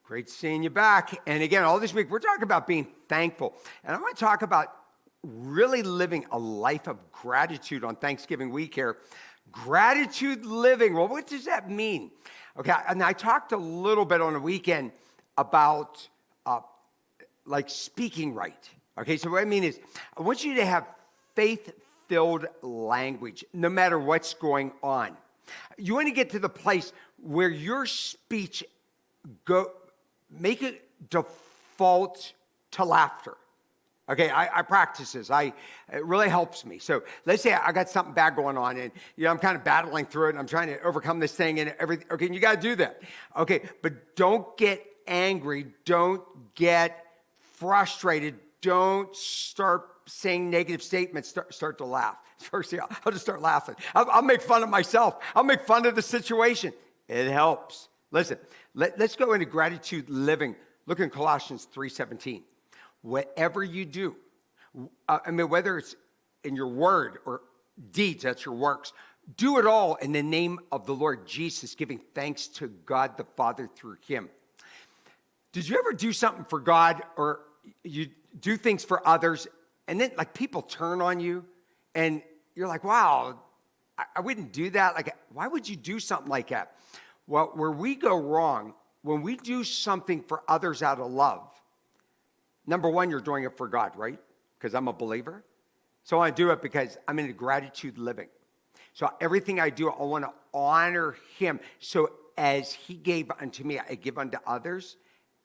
Great seeing you back. And again, all this week, we're talking about being thankful. And I want to talk about really living a life of gratitude on Thanksgiving week here. Gratitude living. Well, what does that mean? Okay, and I talked a little bit on the weekend about like speaking right. Okay, so what I mean is, I want you to have faith-filled language, no matter what's going on. You want to get to the place where your speech make it default to laughter. Okay, I practice this. It really helps me. So let's say I got something bad going on, and I'm kind of battling through it, and I'm trying to overcome this thing, and everything. Okay, and you got to do that. Okay, but don't get angry. Don't get frustrated. Don't start saying negative statements. Start to laugh. First, I'll just start laughing. I'll make fun of myself. I'll make fun of the situation. It helps. Listen, let's go into gratitude living. Look in Colossians 3:17. Whatever you do, whether it's in your word or deeds, that's your works, do it all in the name of the Lord Jesus, giving thanks to God the Father through him. Did you ever do something for God, or you do things for others, and then like people turn on you and you're like, wow, I wouldn't do that. Like, why would you do something like that? Well, where we go wrong, when we do something for others out of love, number one, you're doing it for God, right? Because I'm a believer. So I want to do it because I'm into gratitude living. So everything I do, I want to honor him. So as he gave unto me, I give unto others.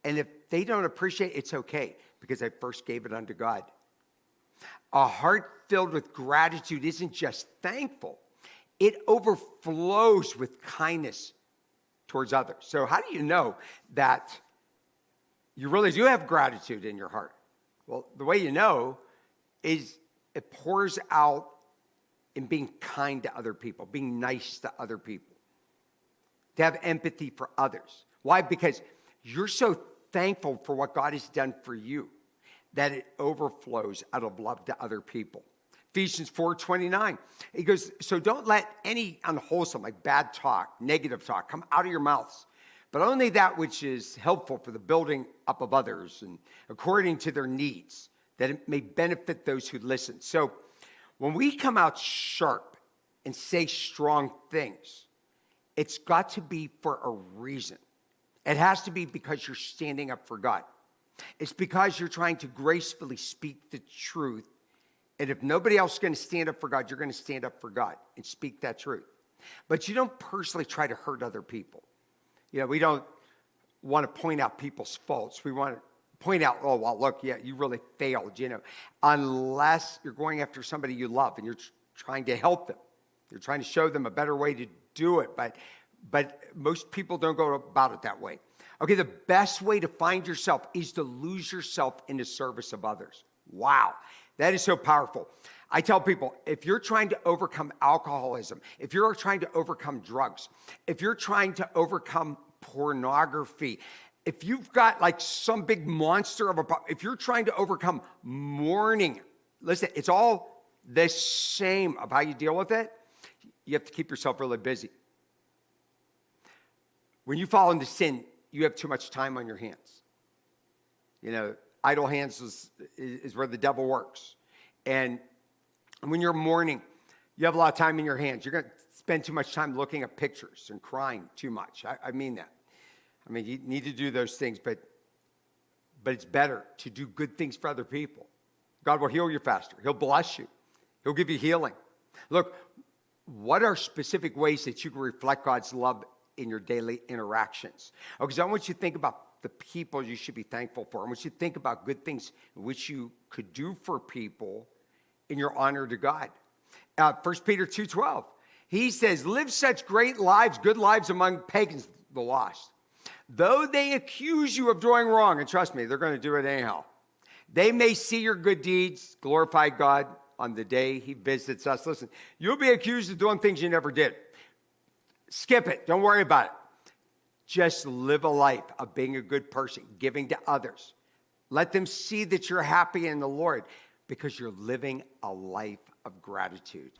And if they don't appreciate it, it's okay, because I first gave it unto God. A heart filled with gratitude isn't just thankful. It overflows with kindness towards others. So how do you know that you really do have gratitude in your heart? Well, the way you know is it pours out in being kind to other people, being nice to other people, to have empathy for others. Why? Because you're so thankful for what God has done for you that it overflows out of love to other people. Ephesians 4:29, he goes, so don't let any unwholesome, like bad talk, negative talk, come out of your mouths, but only that which is helpful for the building up of others and according to their needs, that it may benefit those who listen. So when we come out sharp and say strong things, it's got to be for a reason. It has to be because you're standing up for God. It's because you're trying to gracefully speak the truth. And if nobody else is going to stand up for God, you're going to stand up for God and speak that truth. But you don't personally try to hurt other people. We don't want to point out people's faults. We want to point out, oh, well, look, yeah, you really failed, unless you're going after somebody you love and you're trying to help them. You're trying to show them a better way to do it. But most people don't go about it that way. Okay, the best way to find yourself is to lose yourself in the service of others. Wow, that is so powerful. I tell people, if you're trying to overcome alcoholism, if you're trying to overcome drugs, if you're trying to overcome pornography, if you've got like some big monster of a problem, if you're trying to overcome mourning, listen, it's all the same of how you deal with it. You have to keep yourself really busy. When you fall into sin, you have too much time on your hands. Idle hands is where the devil works. And when you're mourning, you have a lot of time in your hands. You're going to spend too much time looking at pictures and crying too much. I mean that. You need to do those things, but it's better to do good things for other people. God will heal you faster. He'll bless you. He'll give you healing. Look, what are specific ways that you can reflect God's love in your daily interactions? Because I want you to think about the people you should be thankful for. I want you to think about good things which you could do for people in your honor to God. 1 Peter 2:12, he says, live such great lives, good lives among pagans, the lost. Though they accuse you of doing wrong, and trust me, they're going to do it anyhow. They may see your good deeds, glorify God on the day he visits us. Listen, you'll be accused of doing things you never did. Skip it. Don't worry about it. Just live a life of being a good person, giving to others. Let them see that you're happy in the Lord because you're living a life of gratitude.